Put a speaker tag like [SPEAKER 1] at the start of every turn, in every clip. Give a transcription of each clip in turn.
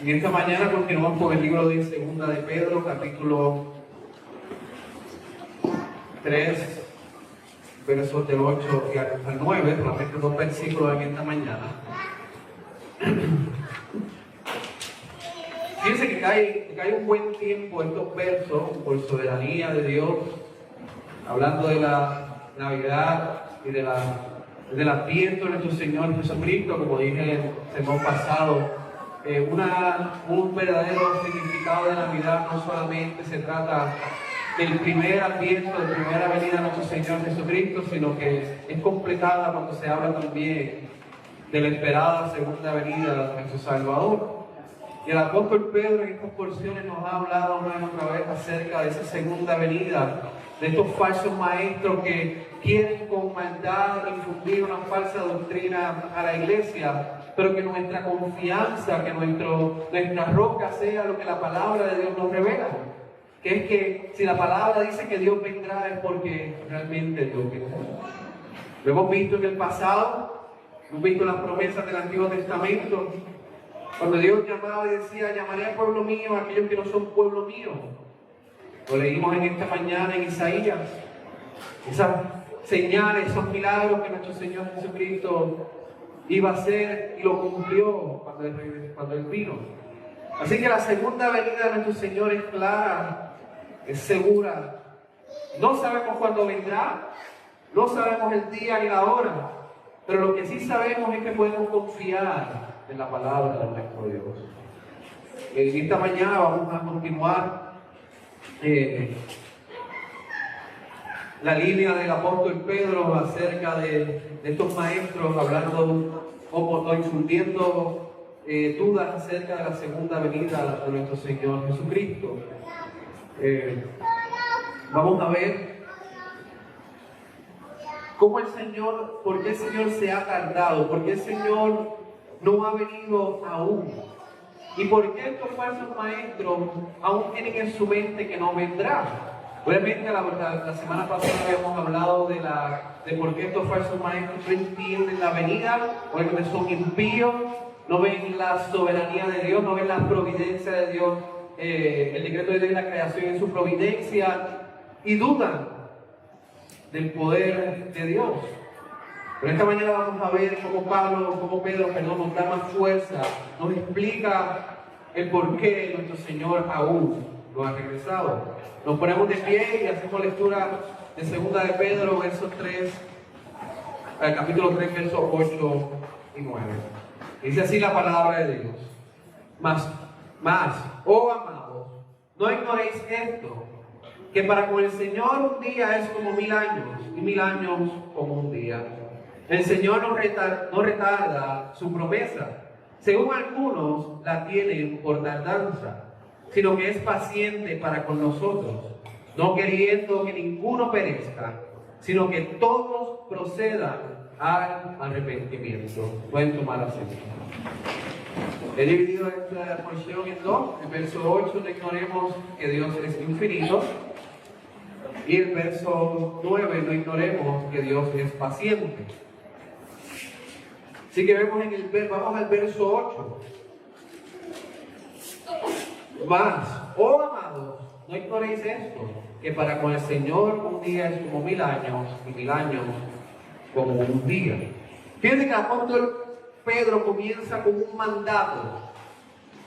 [SPEAKER 1] En esta mañana continuamos con el libro de Segunda de Pedro, capítulo 3, versos del 8 al 9, solamente 2 versículos en esta mañana. Fíjense que cae un buen tiempo estos versos por soberanía de Dios, hablando de la Navidad y del adviento de nuestro Señor Jesucristo, como dije el sermón pasado. Un verdadero significado de Navidad no solamente se trata del primer adviento, de la primera venida de nuestro Señor Jesucristo, sino que es completada cuando se habla también de la esperada segunda venida de nuestro Salvador. Y el apóstol Pedro en estas porciones nos ha hablado una y otra vez acerca de esa segunda venida, de estos falsos maestros que quieren con maldad infundir una falsa doctrina a la iglesia, pero que nuestra confianza, que nuestra roca sea lo que la palabra de Dios nos revela. Que es que si la palabra dice que Dios vendrá es porque realmente Dios vendrá. Lo hemos visto en el pasado, hemos visto las promesas del Antiguo Testamento, cuando Dios llamaba y decía: llamaré al pueblo mío a aquellos que no son pueblo mío. Lo leímos en esta mañana en Isaías. Esas señales, esos milagros que nuestro Señor Jesucristo iba a hacer y lo cumplió cuando Él vino. Así que la segunda venida de nuestro Señor es clara, es segura. No sabemos cuándo vendrá, no sabemos el día ni la hora, pero lo que sí sabemos es que podemos confiar en la palabra de nuestro Dios. En esta mañana vamos a continuar la línea del apóstol Pedro acerca de estos maestros, hablando o infundiendo dudas acerca de la segunda venida de nuestro Señor Jesucristo. Vamos a ver cómo por qué el Señor se ha tardado, por qué el Señor no ha venido aún, y por qué estos falsos maestros aún tienen en su mente que no vendrá. Obviamente la semana pasada habíamos hablado de por qué estos falsos maestros no entienden la venida, porque son impíos, no ven la soberanía de Dios, no ven la providencia de Dios, el decreto de Dios y la creación en su providencia, y dudan del poder de Dios. Pero esta mañana vamos a ver cómo Pedro nos da más fuerza, nos explica el por qué nuestro Señor aún no ha regresado. Nos ponemos de pie y hacemos lectura de Segunda de Pedro, capítulo 3, versos 8 y 9. Dice así la palabra de Dios. Mas, oh amados, no ignoréis esto, que para con el Señor un día es como 1000 años, y 1000 años como un día. El Señor no retarda su promesa, según algunos la tienen por tardanza, sino que es paciente para con nosotros, no queriendo que ninguno perezca, sino que todos procedan al arrepentimiento. Pueden tomar asiento. He dividido esta porción en dos. El verso 8, no ignoremos que Dios es infinito, y el verso 9, no ignoremos que Dios es paciente. Así que vamos al verso 8. Mas, oh amados, no ignoréis esto, que para con el Señor un día es como 1000 años, y 1000 años como un día. Fíjense que el apóstol Pedro comienza con un mandato,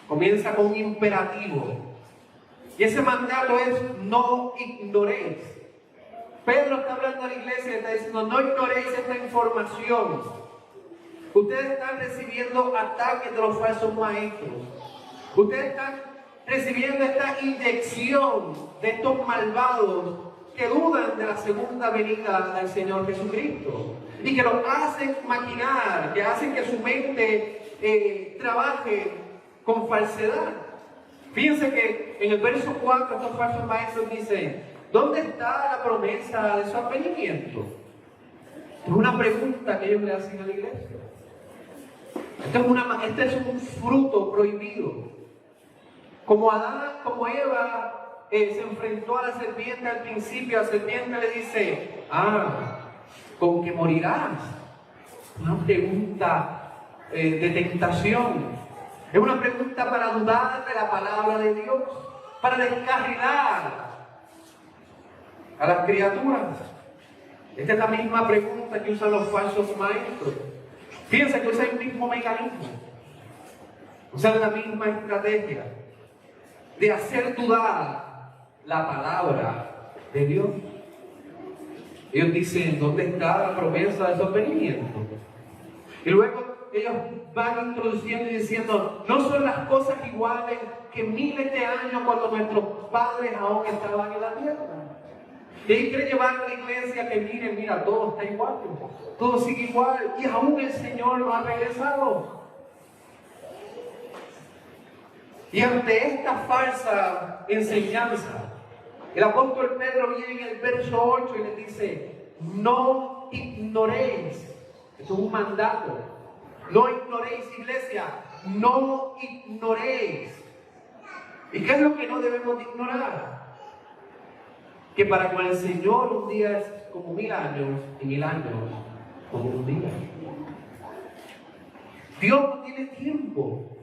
[SPEAKER 1] comienza con un imperativo, y ese mandato es: no ignoréis. Pedro está hablando a la iglesia y está diciendo: no ignoréis esta información. Ustedes están recibiendo ataques de los falsos maestros. Ustedes están recibiendo esta inyección de estos malvados que dudan de la segunda venida del Señor Jesucristo y que los hacen maquinar, que hacen que su mente trabaje con falsedad. Fíjense que en el verso 4 estos falsos maestros dicen: ¿dónde está la promesa de su advenimiento? Es una pregunta que ellos le hacen a la iglesia. Este es un fruto prohibido. Como Adán, como Eva se enfrentó a la serpiente al principio, la serpiente le dice: con que morirás. Una pregunta de tentación. Es una pregunta para dudar de la palabra de Dios, para descarrilar a las criaturas. Esta es la misma pregunta que usan los falsos maestros. Fíjense que usan el mismo mecanismo, usan la misma estrategia de hacer dudar la palabra de Dios. Ellos dicen, ¿dónde está la promesa de sostenimiento? Y luego ellos van introduciendo y diciendo, no son las cosas iguales que miles de años cuando nuestros padres aún estaban en la tierra. Y ahí quiere llevar a la iglesia que mira, todo está igual, todo sigue igual, y aún el Señor no ha regresado. Y ante esta falsa enseñanza, el apóstol Pedro viene en el verso 8 y les dice, no ignoréis, esto es un mandato, no ignoréis, iglesia, no ignoréis. ¿Y qué es lo que no debemos de ignorar? Que para con el Señor un día es como 1000 años y 1000 años como un día. Dios no tiene tiempo.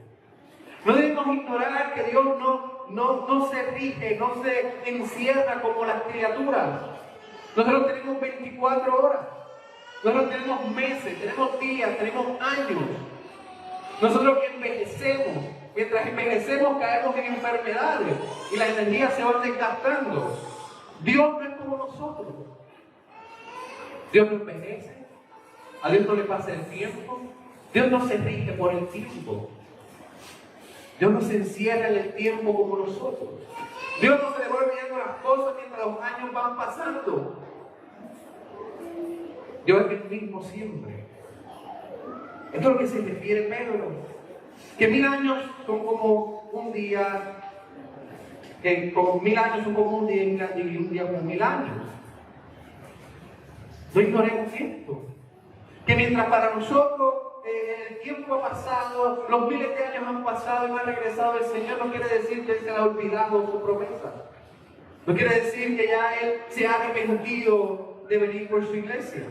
[SPEAKER 1] No debemos ignorar que Dios no se rige, no se encierra como las criaturas. Nosotros tenemos 24 horas. Nosotros tenemos meses, tenemos días, tenemos años. Nosotros envejecemos. Mientras envejecemos caemos en enfermedades y las energías se van desgastando. Dios no es como nosotros. Dios no envejece. A Dios no le pasa el tiempo. Dios no se rige por el tiempo. Dios no se encierra en el tiempo como nosotros. Dios no se le va olvidando las cosas mientras los años van pasando. Dios es el mismo siempre. Esto es lo que se refiere Pedro. Que 1000 años son como un día, que como 1000 años son como un día y un día como 1000 años. No ignoremos esto. Que mientras para nosotros el tiempo ha pasado, los miles de años han pasado y no ha regresado el Señor, no quiere decir que Él se ha olvidado su promesa. No quiere decir que ya Él se ha arrepentido de venir por su iglesia.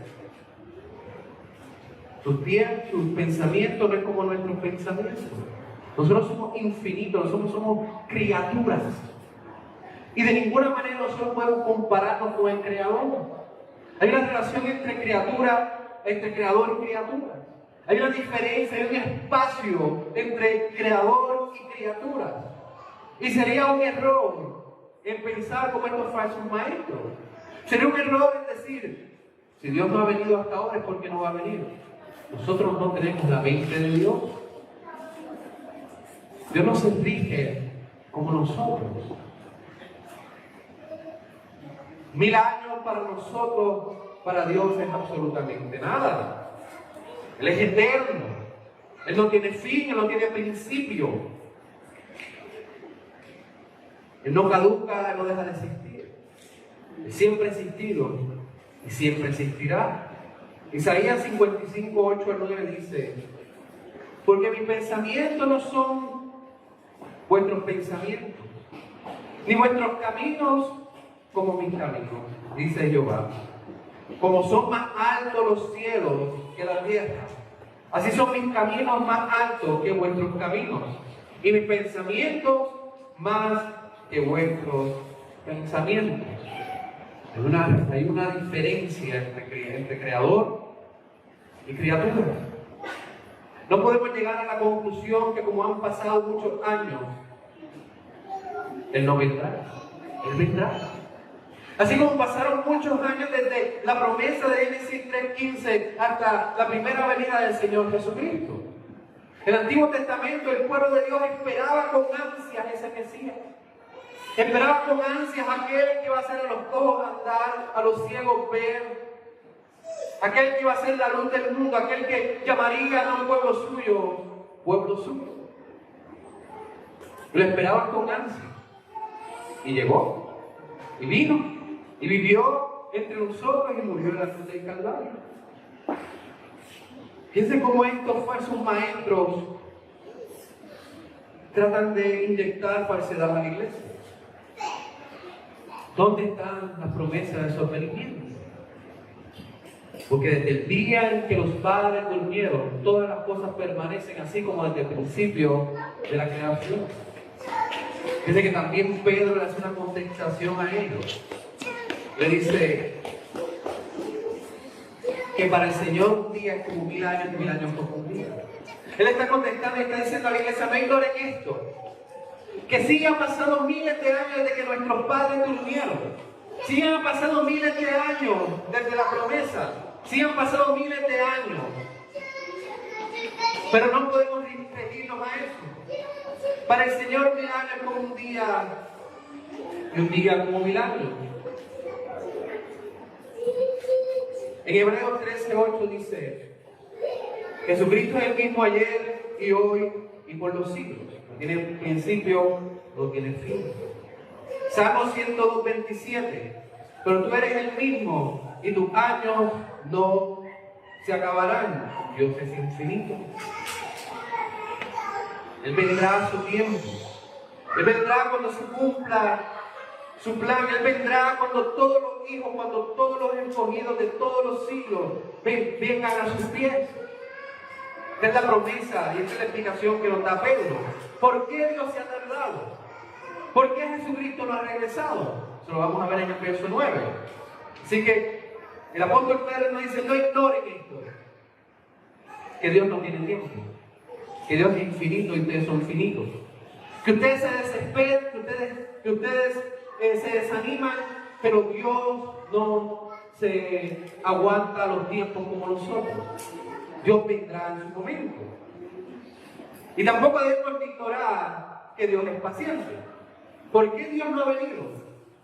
[SPEAKER 1] Sus pensamientos no es como nuestros pensamientos. Nosotros somos infinitos, nosotros somos criaturas. Y de ninguna manera nosotros podemos compararnos con el Creador. Hay una relación entre Creador y criatura. Hay una diferencia, hay un espacio entre Creador y criatura. Y sería un error en pensar como estos falsos maestros. Sería un error en decir, si Dios no ha venido hasta ahora es porque no va a venir. Nosotros no tenemos la mente de Dios. Dios no se rige como nosotros. 1000 años para nosotros, para Dios es absolutamente nada. Él es eterno. Él no tiene fin, Él no tiene principio. Él no caduca, Él no deja de existir. Él siempre ha existido y siempre existirá. Isaías 55, 8 al 9 dice, porque mis pensamientos no son vuestros pensamientos, ni vuestros caminos como mis caminos, dice Jehová. Como son más altos los cielos que la tierra, así son mis caminos más altos que vuestros caminos, y mis pensamientos más que vuestros pensamientos. Hay una diferencia entre creador y criatura. No podemos llegar a la conclusión que como han pasado muchos años, Él no vendrá. Él vendrá. Así como pasaron muchos años desde la promesa de Génesis 3:15 hasta la primera venida del Señor Jesucristo. En el Antiguo Testamento el pueblo de Dios esperaba con ansias ese Mesías. Esperaba con ansias aquel que iba a hacer a los cojos andar, a los ciegos ver, aquel que iba a ser la luz del mundo, aquel que llamaría a un pueblo suyo, pueblo suyo. Lo esperaban con ansias. Y llegó, y vino, y vivió entre nosotros y murió en la cruz del Calvario. Fíjense cómo estos falsos maestros tratan de inyectar falsedad a la iglesia. ¿Dónde están las promesas de sostenimiento? Porque desde el día en que los padres durmieron, todas las cosas permanecen así como desde el principio de la creación. Dice que también Pedro le hace una contestación a ellos. Le dice que para el Señor un día es como 1000 años y 1000 años como un día. Él está contestando y está diciendo a la iglesia: no ignoren esto, que sí han pasado miles de años desde que nuestros padres durmieron, sí han pasado miles de años desde la promesa, sí han pasado miles de años, pero no podemos referirnos a eso. Para el Señor 1000 años es como un día y un día como 1000 años. En Hebreos 13:8 dice: Jesucristo es el mismo ayer y hoy y por los siglos. No tiene principio, no tiene fin. Salmo 102:27. Pero tú eres el mismo y tus años no se acabarán. Dios es infinito. Él vendrá a su tiempo. Él vendrá cuando se cumpla su plan. Él vendrá cuando todos los hijos, cuando todos los escogidos de todos los siglos vengan a sus pies. Esta es la promesa y esta es la explicación que nos da Pedro. ¿Por qué Dios se ha tardado? ¿Por qué Jesucristo no ha regresado? Eso lo vamos a ver en el verso 9. Así que el apóstol Pedro nos dice: no ignoren esto, que Dios no tiene tiempo, que Dios es infinito y ustedes son finitos, que ustedes se desesperan, que ustedes se desaniman, pero Dios no se aguanta los tiempos como nosotros. Dios vendrá en su momento. Y tampoco debemos ignorar que Dios es paciente. ¿Por qué Dios no ha venido?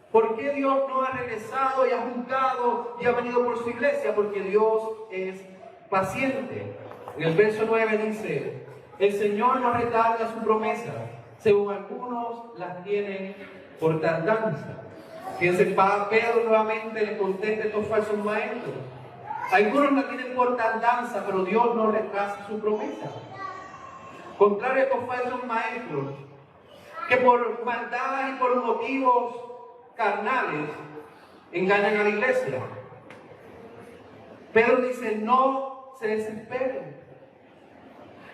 [SPEAKER 1] ¿Por qué Dios no ha regresado y ha juzgado y ha venido por su iglesia? Porque Dios es paciente. En el verso 9 dice: el Señor no retarda su promesa, según algunos las tienen por tardanza. Fíjense, Pedro nuevamente le contesta a estos falsos maestros. Algunos la tienen por tardanza, pero Dios no retrasa su promesa. Contrario a estos falsos maestros, que por maldad y por motivos carnales engañan a la iglesia. Pedro dice: no se desesperen.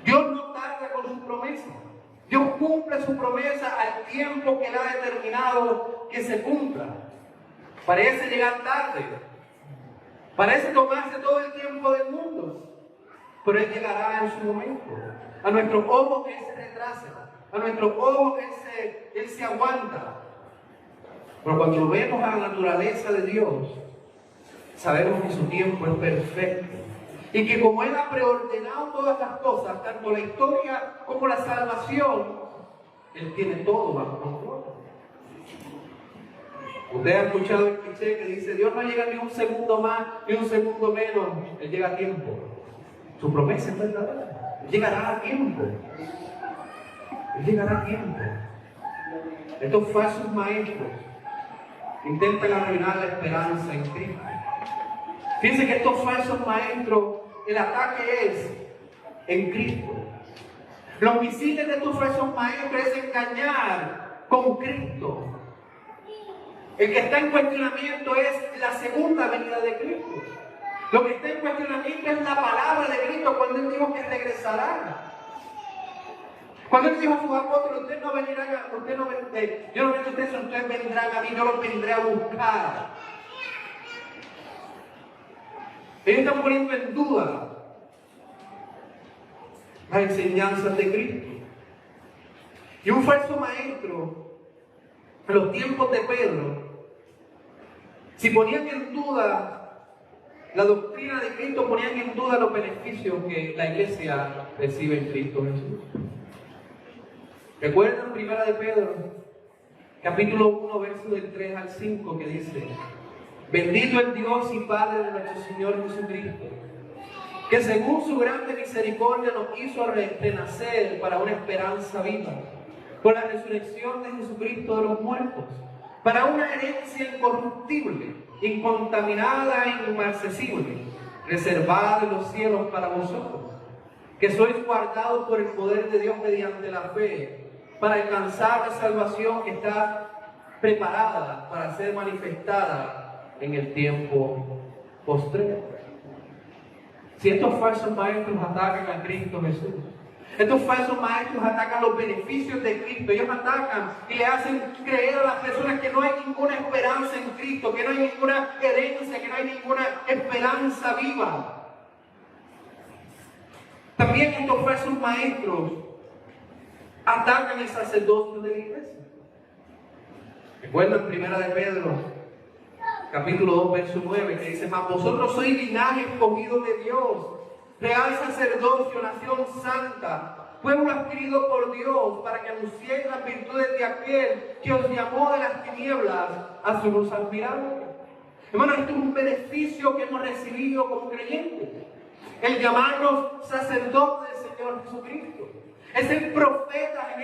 [SPEAKER 1] Dios no tarda con su promesa. Dios cumple su promesa al tiempo que Él ha determinado que se cumpla. Parece llegar tarde, parece tomarse todo el tiempo del mundo, pero Él llegará en su momento. A nuestros ojos Él se retrasa, a nuestros ojos Él se aguanta. Pero cuando vemos a la naturaleza de Dios, sabemos que su tiempo es perfecto. Y que como Él ha preordenado todas las cosas, tanto la historia como la salvación, Él tiene todo bajo control. Usted ha escuchado el cliché que dice: Dios no llega ni un segundo más, ni un segundo menos. Él llega a tiempo. Su promesa es verdadera. Él llegará a tiempo. Él llegará a tiempo. Estos falsos maestros intentan arruinar la esperanza en Cristo. Fíjense que estos falsos maestros, el ataque es en Cristo. Los misiles de estos falsos maestros es engañar con Cristo. El que está en cuestionamiento es la segunda venida de Cristo. Lo que está en cuestionamiento es la palabra de Cristo cuando Él dijo que regresará. Cuando Él dijo a sus apóstoles: ustedes no vendrán yo no vendré a ustedes, ustedes vendrán a mí, yo los vendré a buscar. Ellos están poniendo en duda las enseñanzas de Cristo. Y un falso maestro, en los tiempos de Pedro, si ponían en duda la doctrina de Cristo, ponían en duda los beneficios que la iglesia recibe en Cristo Jesús. ¿Recuerdan 1 de Pedro, capítulo 1, verso del 3 al 5, que dice: bendito el Dios y Padre de nuestro Señor Jesucristo, que según su grande misericordia nos hizo renacer para una esperanza viva, por la resurrección de Jesucristo de los muertos, para una herencia incorruptible, incontaminada e inmarcesible, reservada en los cielos para vosotros, que sois guardados por el poder de Dios mediante la fe, para alcanzar la salvación que está preparada para ser manifestada en el tiempo postrero. Si estos falsos maestros atacan a Cristo Jesús, estos falsos maestros atacan los beneficios de Cristo, ellos atacan y le hacen creer a las personas que no hay ninguna esperanza en Cristo, que no hay ninguna herencia, que no hay ninguna esperanza viva. También estos falsos maestros atacan el sacerdocio de la iglesia. Recuerdan 1 de Pedro, capítulo 2, verso 9, que dice: mas vosotros sois linaje escogido de Dios, real sacerdocio, nación santa, pueblo adquirido por Dios, para que anunciéis las virtudes de aquel que os llamó de las tinieblas a su luz admirable. Hermanos, esto es un beneficio que hemos recibido como creyentes, el llamarnos sacerdotes del Señor Jesucristo. Es el profeta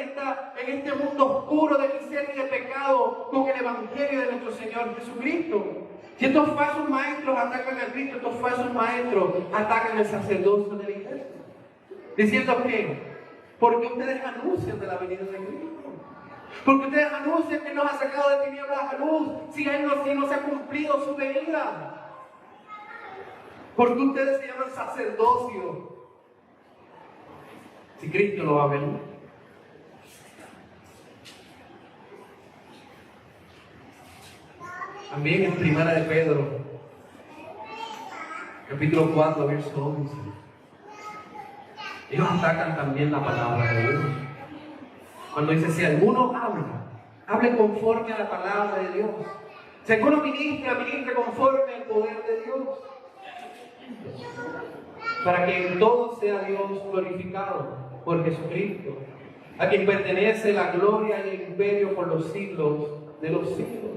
[SPEAKER 1] en este mundo oscuro de miseria y de pecado con el evangelio de nuestro Señor Jesucristo. Si estos falsos maestros atacan a Cristo, estos falsos maestros atacan el sacerdocio de la iglesia. Diciendo que, porque ustedes anuncian de la venida de Cristo, porque ustedes anuncian que nos ha sacado de tinieblas a luz, si no se ha cumplido su venida. Porque ustedes se llaman sacerdocio, si Cristo lo va a venir. También en 1 de Pedro, capítulo 4, verso 11, ellos atacan también la palabra de Dios. Cuando dice: si alguno habla, hable conforme a la palabra de Dios. Si alguno ministra, ministre conforme al poder de Dios, para que en todo sea Dios glorificado por Jesucristo, a quien pertenece la gloria y el imperio por los siglos de los siglos.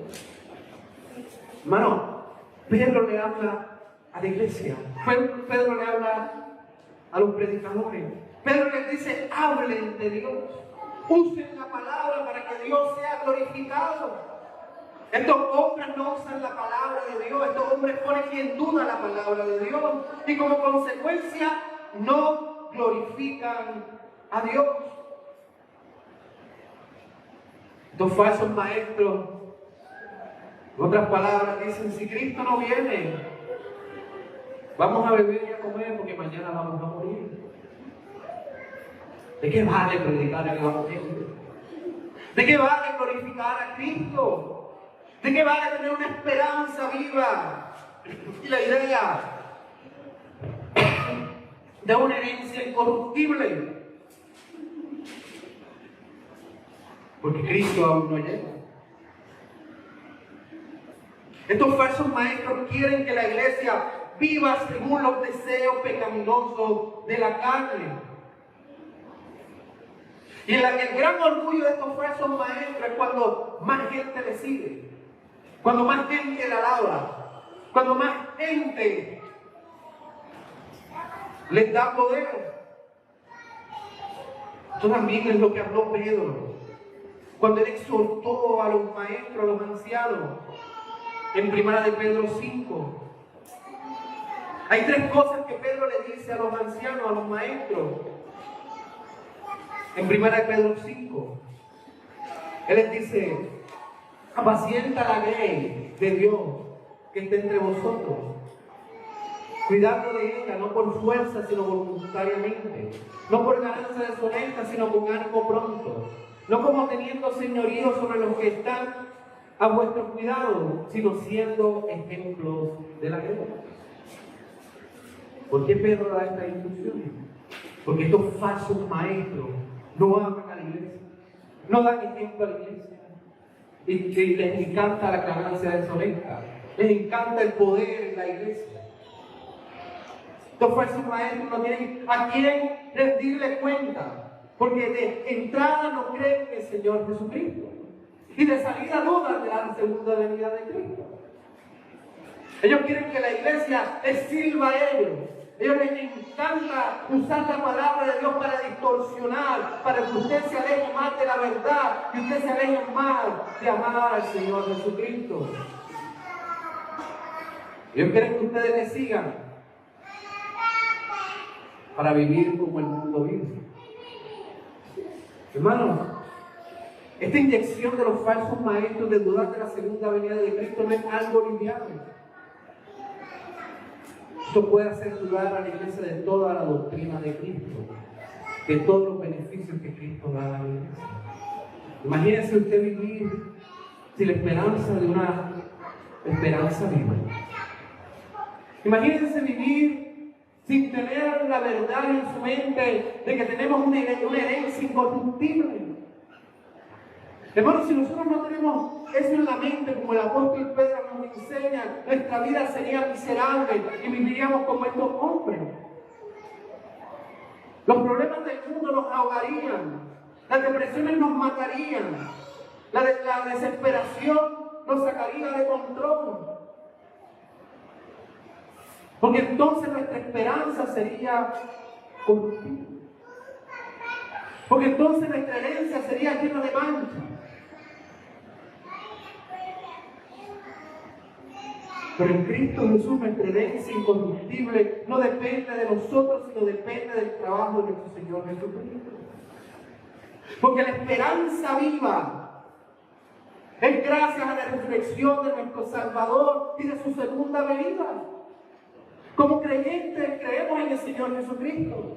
[SPEAKER 1] Hermano, Pedro le habla a la iglesia, Pedro le habla a los predicadores, Pedro les dice: hablen de Dios, usen la palabra para que Dios sea glorificado. Estos hombres no usan la palabra de Dios, estos hombres ponen en duda la palabra de Dios y como consecuencia no glorifican a Dios. Estos falsos maestros, en otras palabras, dicen: si Cristo no viene, vamos a beber y a comer porque mañana vamos a morir. ¿De qué vale predicar el evangelio? ¿De qué vale glorificar a Cristo? ¿De qué vale tener una esperanza viva? Y la idea de una herencia incorruptible. Porque Cristo aún no llega. Estos falsos maestros quieren que la iglesia viva según los deseos pecaminosos de la carne. Y el gran orgullo de estos falsos maestros es cuando más gente le sigue, cuando más gente le alaba, cuando más gente les da poder. Esto también es lo que habló Pedro cuando él exhortó a los maestros, a los ancianos, en 1 de Pedro 5. Hay tres cosas que Pedro le dice a los ancianos, a los maestros. En 1 de Pedro 5, él les dice: apacienta la grey de Dios que está entre vosotros, cuidando de ella, no por fuerza, sino voluntariamente, no por ganancia deshonesta, sino con ánimo pronto, no como teniendo señorío sobre los que están a vuestro cuidado, sino siendo ejemplos de la grey. ¿Por qué Pedro da esta instrucción? Porque estos falsos maestros no aman a la iglesia, no dan ejemplo a la iglesia, y les encanta la ganancia deshonesta, les encanta el poder en la iglesia. Estos falsos maestros no tienen a quién rendirle cuenta, porque de entrada no creen en el Señor Jesucristo, y de salida dudan de la segunda venida de Cristo. Ellos quieren que la iglesia les sirva a ellos. Ellos les encanta usar la palabra de Dios para distorsionar, para que usted se aleje más de la verdad y usted se aleje más de amar al Señor Jesucristo. Ellos quieren que ustedes le sigan para vivir como el mundo vive. Hermanos, esta inyección de los falsos maestros de dudar de la segunda venida de Cristo no es algo liviano. Esto puede hacer dudar a la iglesia de toda la doctrina de Cristo, de todos los beneficios que Cristo da a la iglesia. Imagínese usted vivir sin la esperanza de una esperanza viva. Imagínese vivir sin tener la verdad en su mente de que tenemos una herencia incorruptible. Hermanos, si nosotros no tenemos eso en la mente, como el apóstol Pedro nos enseña, nuestra vida sería miserable y viviríamos como estos hombres. Los problemas del mundo nos ahogarían, las depresiones nos matarían, la desesperación nos sacaría de control. Porque entonces nuestra esperanza sería corruptible. Porque entonces nuestra herencia sería llena de manchas. Pero en Cristo Jesús nuestra herencia incorruptible no depende de nosotros, sino depende del trabajo de nuestro Señor Jesucristo. Porque la esperanza viva es gracias a la resurrección de nuestro Salvador y de su segunda venida. Como creyentes creemos en el Señor Jesucristo.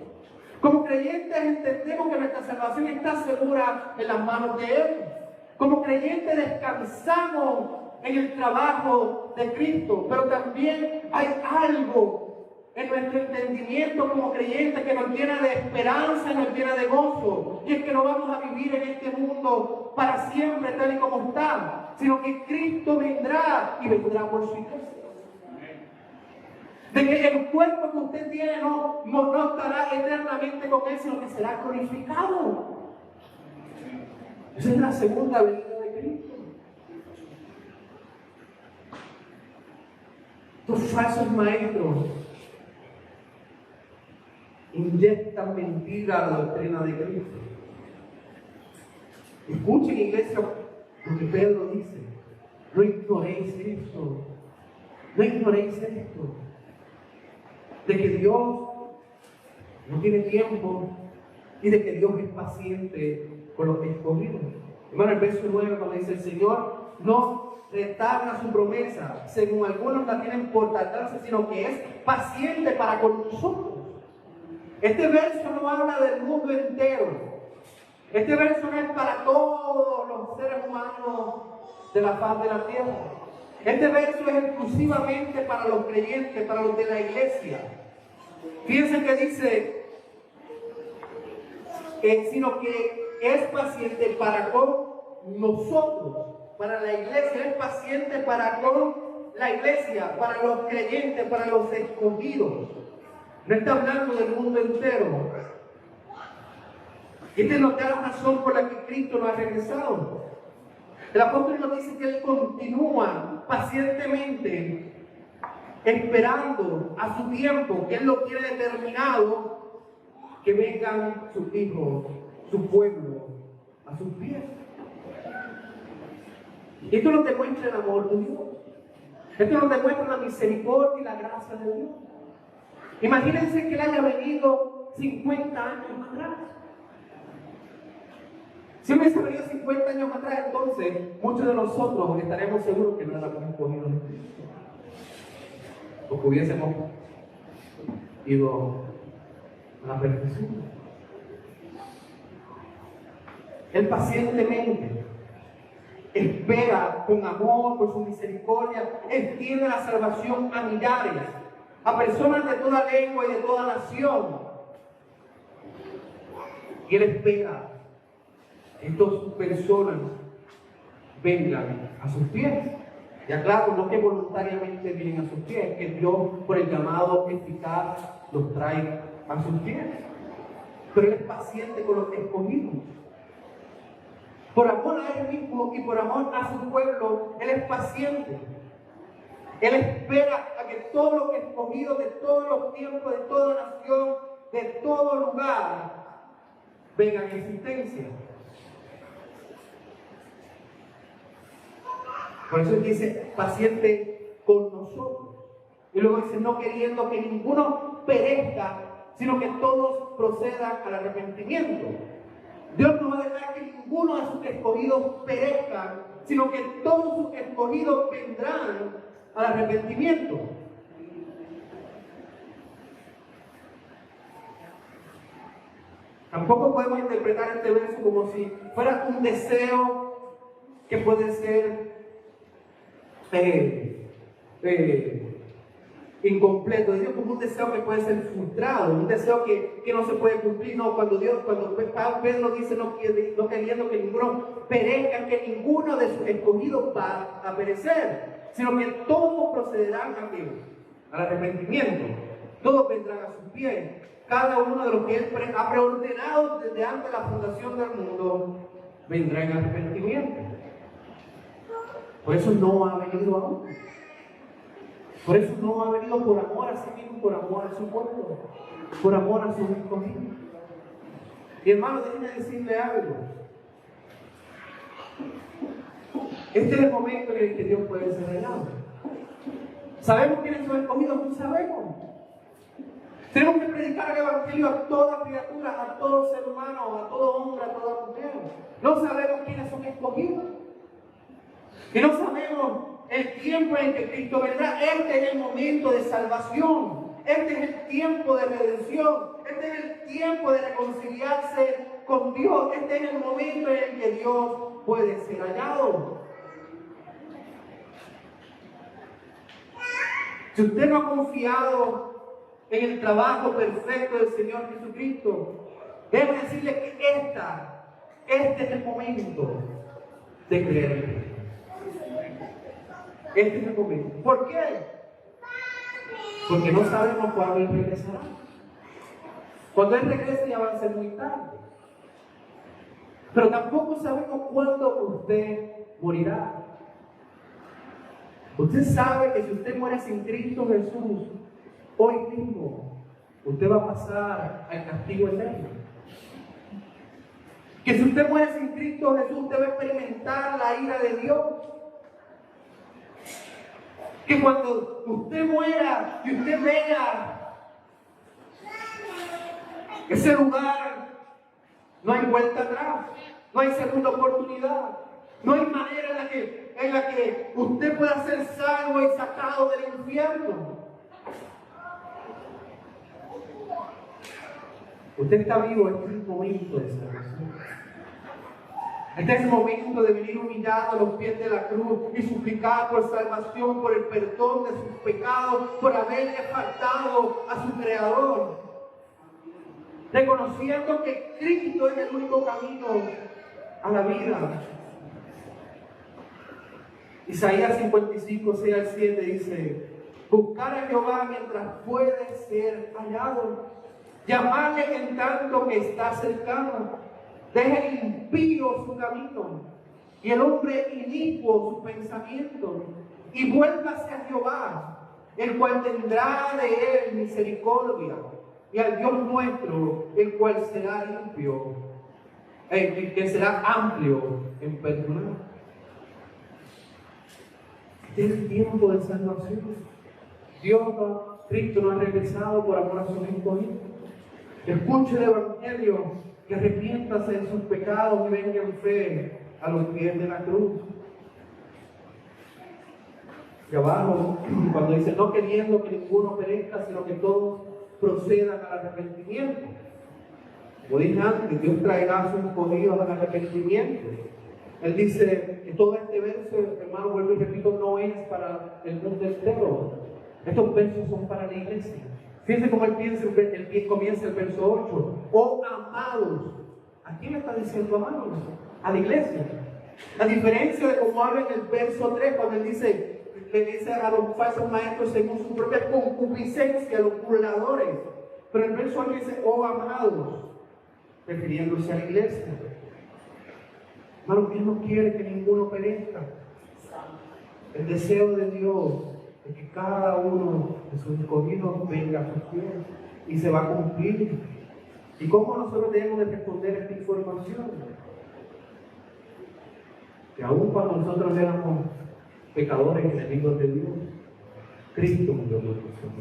[SPEAKER 1] Como creyentes entendemos que nuestra salvación está segura en las manos de Él. Como creyentes descansamos en el trabajo de Cristo, pero también hay algo en nuestro entendimiento como creyentes que nos llena de esperanza y nos llena de gozo, y es que no vamos a vivir en este mundo para siempre tal y como está, sino que Cristo vendrá y vendrá por su iglesia. De que el cuerpo que usted tiene no estará eternamente con Él, sino que será glorificado. Esa es la segunda venida de Cristo. Estos falsos maestros inyectan mentira a la doctrina de Cristo. Escuchen, iglesia, lo que Pedro dice. No ignoréis esto. No ignoréis esto. De que Dios no tiene tiempo y de que Dios es paciente con los escogidos. Hermano, el verso 9 cuando dice: el Señor no retarda su promesa, según algunos la tienen por tardarse, sino que es paciente para con nosotros. Este verso no habla del mundo entero. Este verso no es para todos los seres humanos de la faz de la tierra. Este verso es exclusivamente para los creyentes, para los de la iglesia. Fíjense que dice, sino que es paciente para con nosotros, para la iglesia, es paciente para con la iglesia, para los creyentes, para los escogidos. No está hablando del mundo entero. Esta nos da la razón por la que Cristo nos ha regresado. El apóstol nos dice que Él continúa pacientemente esperando a su tiempo, que Él lo tiene determinado, que vengan sus hijos, su pueblo, a sus pies. Esto nos demuestra el amor de Dios. Esto nos demuestra la misericordia y la gracia de Dios. Imagínense que Él haya venido 50 años atrás. Si hubiese venido 50 años atrás, entonces muchos de nosotros estaremos seguros que no éramos escogidos de Cristo, porque hubiésemos ido a la perfección. Él pacientemente espera con amor, por su misericordia, extiende la salvación a millares, a personas de toda lengua y de toda nación. Y Él espera que estas personas vengan a sus pies. Y aclaro, no que voluntariamente vienen a sus pies, que Dios, por el llamado eficaz, los trae a sus pies. Pero Él es paciente con los escogidos. Por amor a Él mismo y por amor a su pueblo, Él es paciente. Él espera a que todos los escogidos de todos los tiempos, de toda nación, de todo lugar, vengan a existencia. Por eso Él dice, paciente con nosotros. Y luego dice, no queriendo que ninguno perezca, sino que todos procedan al arrepentimiento. Dios no va a dejar que ninguno de sus escogidos perezca, sino que todos sus escogidos vendrán al arrepentimiento. Tampoco podemos interpretar este verso como si fuera un deseo que puede ser incompleto, de Dios, como un deseo que puede ser frustrado, un deseo que no se puede cumplir. No, cuando Pedro dice no queriendo que ninguno perezca, que ninguno de sus escogidos va a perecer, sino que todos procederán al arrepentimiento, todos vendrán a sus pies, cada uno de los que Él ha preordenado desde antes de la fundación del mundo vendrá en arrepentimiento. Por eso no ha venido aún. Por eso no ha venido por amor a sí mismo, por amor a su pueblo, por amor a sus escogidos. Y hermano, déjenme decirle algo. Este es el momento en el que Dios puede ser hallado. ¿Sabemos quiénes son escogidos? No sabemos. Tenemos que predicar el Evangelio a toda criatura, a todo ser humano, a todo hombre, a toda mujer. No sabemos quiénes son escogidos. Y no sabemos el tiempo en que Cristo vendrá. Este es el momento de salvación. Este es el tiempo de redención. Este es el tiempo de reconciliarse con Dios. Este es el momento en el que Dios puede ser hallado. Si usted no ha confiado en el trabajo perfecto del Señor Jesucristo, debo decirle que este es el momento de creer en Él. Este es el momento. ¿Por qué? Porque no sabemos cuándo Él regresará. Cuando Él regrese ya va a ser muy tarde. Pero tampoco sabemos cuándo usted morirá. Usted sabe que si usted muere sin Cristo Jesús, hoy mismo, usted va a pasar al castigo eterno. Que si usted muere sin Cristo Jesús, usted va a experimentar la ira de Dios. Que cuando usted muera y usted vea ese lugar, no hay vuelta atrás, no hay segunda oportunidad, no hay manera en la que usted pueda ser salvo y sacado del infierno. Usted está vivo, este es el momento de salvación. Este es el momento de venir humillado a los pies de la cruz y suplicar por salvación, por el perdón de sus pecados, por haberle faltado a su Creador. Reconociendo que Cristo es el único camino a la vida. Isaías 55, 6 al 7 dice: buscar a Jehová mientras puede ser hallado, llamarle en tanto que está cercano. Deje el impío su camino y el hombre inicuo su pensamiento, y vuélvase a Jehová, el cual tendrá de él misericordia, y al Dios nuestro, el cual será limpio, que será amplio en perdonar. Este es el tiempo de salvación. Cristo no ha regresado por amor a sus escogidos. Escuche el Evangelio, que arrepiéntase de sus pecados y venga en fe a los pies de la cruz. Y abajo, cuando dice no queriendo que ninguno perezca, sino que todos procedan al arrepentimiento. Como dije antes, Dios traerá a sus escogidos al arrepentimiento. Él dice que todo este verso, hermano, vuelvo y repito, no es para el mundo entero. Estos versos son para la iglesia. Fíjense cómo él comienza el verso 8. Oh amados. ¿A quién le está diciendo amados? A la iglesia. A diferencia de cómo habla en el verso 3, cuando él le dice a los falsos maestros según su propia concupiscencia, los burladores. Pero el verso 8 dice, oh amados, refiriéndose a la iglesia. Hermano, Dios no quiere que ninguno perezca. El deseo de Dios es que cada uno de sus escogidos venga a sus pies y se va a cumplir. ¿Y cómo nosotros debemos de responder a esta información? Que aun cuando nosotros éramos pecadores y enemigos de Dios, Cristo murió por nosotros.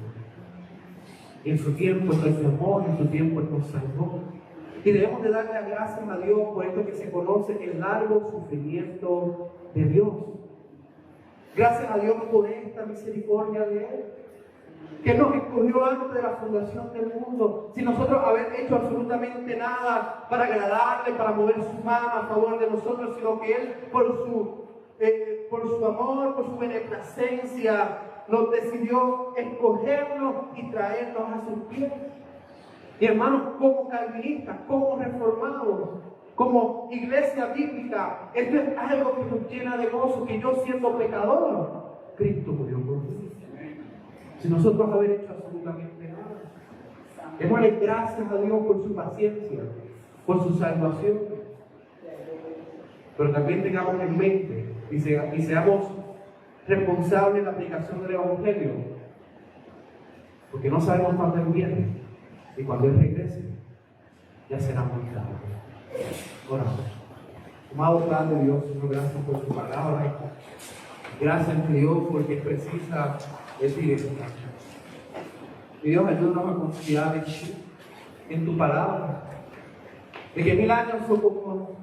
[SPEAKER 1] Y en su tiempo nos amó, en su tiempo nos salvó. Y debemos de darle las gracias a Dios por esto que se conoce el largo sufrimiento de Dios. Gracias a Dios por esta misericordia de Él. que nos escogió antes de la fundación del mundo, sin nosotros haber hecho absolutamente nada para agradarle, para mover su mano a favor de nosotros, sino que Él, por su amor, por su beneficencia, nos decidió escogernos y traernos a sus pies. Y hermanos, como calvinistas, como reformados, como iglesia bíblica, esto es algo que nos llena de gozo, que yo siendo pecador, Cristo murió por mí. Sin nosotros haber hecho absolutamente nada. Démosle gracias a Dios por su paciencia, por su salvación. Pero también tengamos en mente y seamos responsables en la aplicación del Evangelio, porque no sabemos cuándo Él viene, y cuando Él regrese, ya será muy tarde. Oramos. Amado Padre Dios, Señor, gracias por tu palabra. Gracias, Dios, porque es precisa, es directa. Y Dios, ayúdanos a confiar en ti, en tu palabra. De que 1000 años son como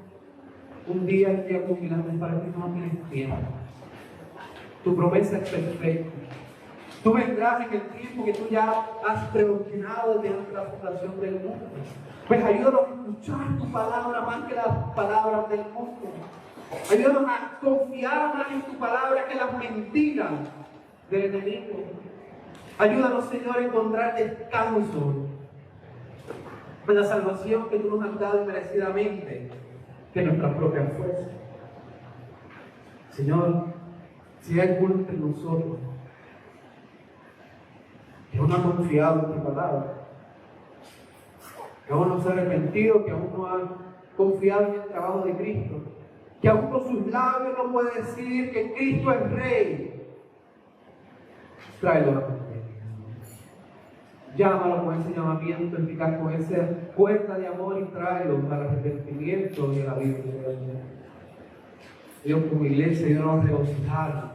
[SPEAKER 1] un día en que con 1000 años para ti no tienes tiempo. Tu promesa es perfecta. Tú vendrás en el tiempo que tú ya has predestinado desde antes de la fundación del mundo. Pues ayúdanos a escuchar tu palabra más que las palabras del mundo. Ayúdanos a confiar más en tu palabra que las mentiras del enemigo. Ayúdanos, Señor, a encontrar descanso en la salvación que tú nos has dado merecidamente, que nuestra propia fuerza. Señor, si hay alguno entre nosotros que aún no ha confiado en tu palabra, que aún no se ha arrepentido, que aún no ha confiado en el trabajo de Cristo, que aún con sus labios no puede decir que Cristo es Rey, tráelo a la arrepentimiento. Llámalo con ese llamamiento eficaz, con esa puerta de amor y tráelo al arrepentimiento y a la vida de Dios. Dios, como iglesia, Dios nos regocijar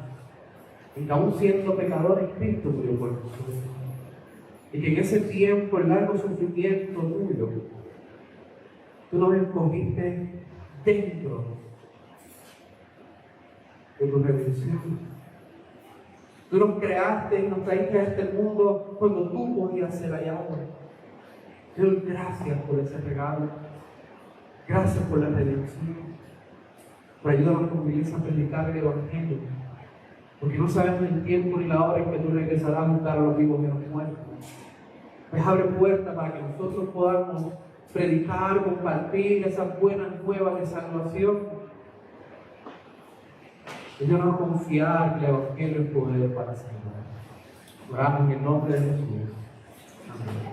[SPEAKER 1] y que aún siendo pecadores, Cristo murió por nosotros. Y que en ese tiempo, el largo sufrimiento tuyo, tú nos escogiste dentro de tu redención. Tú nos creaste y nos trajiste a este mundo cuando tú podías ser hallado. Dios, gracias por ese regalo. Gracias por la redención. Por ayudarnos como iglesia a predicar el Evangelio. Porque no sabemos el tiempo ni la hora en que tú regresarás a buscar a los vivos y a los muertos. Pues abre puertas para que nosotros podamos predicar, compartir esas buenas nuevas de salvación. Ayúdanos a confiar que el Evangelio es poder para salvar. Oramos en el nombre de Jesús. Amén.